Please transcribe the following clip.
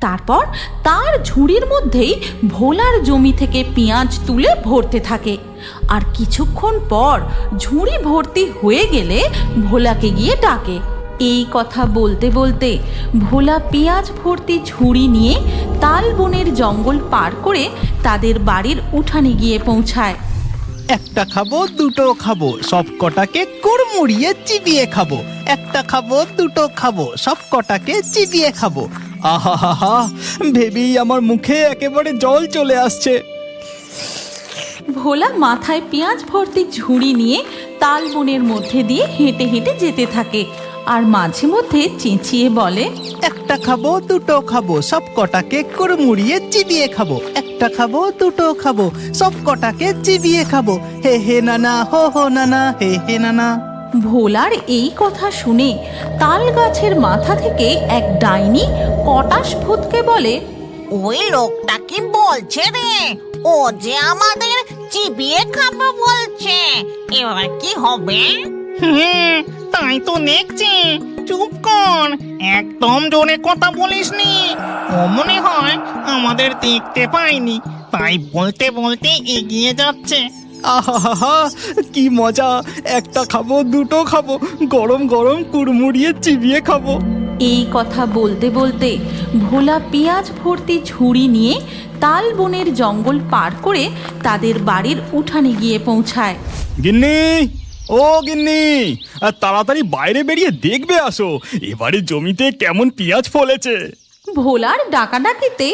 তারপর তার ঝুড়ির মধ্যেই ভোলার জমি থেকে পেঁয়াজ তুলে ভরতে থাকে। আর কিছুক্ষণ পর ঝুড়ি ভর্তি হয়ে গেলে ভোলাকে গিয়ে ডাকে। এই কথা বলতে বলতে ভোলা পেঁয়াজ ভর্তি ঝুড়ি নিয়ে তাল বনের জঙ্গল পার করে তাদের বাড়ির উঠানে গিয়ে পৌঁছায়। একটা খাবো দুটো খাবো সব কটাকে কুড়মুড়িয়ে চিবিয়ে খাবো, একটা খাবো দুটো খাবো সব কটাকে চিবিয়ে খাবো। আহা হা হা, ভেবেই আমার মুখে একেবারে জল চলে আসছে। ভোলা মাথায় পেঁয়াজ ভর্তি ঝুড়ি নিয়ে তাল বনের মধ্যে দিয়ে হেঁটে হেঁটে যেতে থাকে আর মাঝে মধ্যে চেঁচিয়ে বলে, একটা খাবো দুটো খাবো সব কটাকে কুড়মুড়িয়ে চিবিয়ে খাবো, একটা খাবো দুটো খাবো সব কটাকে চিবিয়ে খাবো, হে হে নানা হো হো নানা হে হে নানা। ভোলার এই কথা শুনে তাল গাছের মাথা থেকে এক ডাইনি কটাস ভূতকে বলে, ওই লোকটা কি বলছে রে? ও যে আমাদের চিবিয়ে খাবে বলছে, এবার কি হবে? তাই তো দেখছি। চুপ কর, একদম জোরে কথা বলিসনি। ও মনে হয় আমাদের দেখতে পাইনি, তাই বলতে বলতে এগিয়ে যাচ্ছে। আহা কি মজা, একটা খাবো দুটো খাবো গরম গরম কুড়মুড়িয়ে চিবিয়ে খাবো। এই কথা বলতে বলতে ভোলা পেঁয়াজ ভর্তি ঝুড়ি নিয়ে তাল বনের জঙ্গল পার করে তাদের বাড়ির উঠানে গিয়ে পৌঁছায়। গিন্নি, ও গিন্নি, আর তাড়াতাড়ি বাইরে বেরিয়ে দেখবে আসো এবারে জমিতে কেমন পেঁয়াজ ফলেছে। ভোলার ডাকাডাকিতে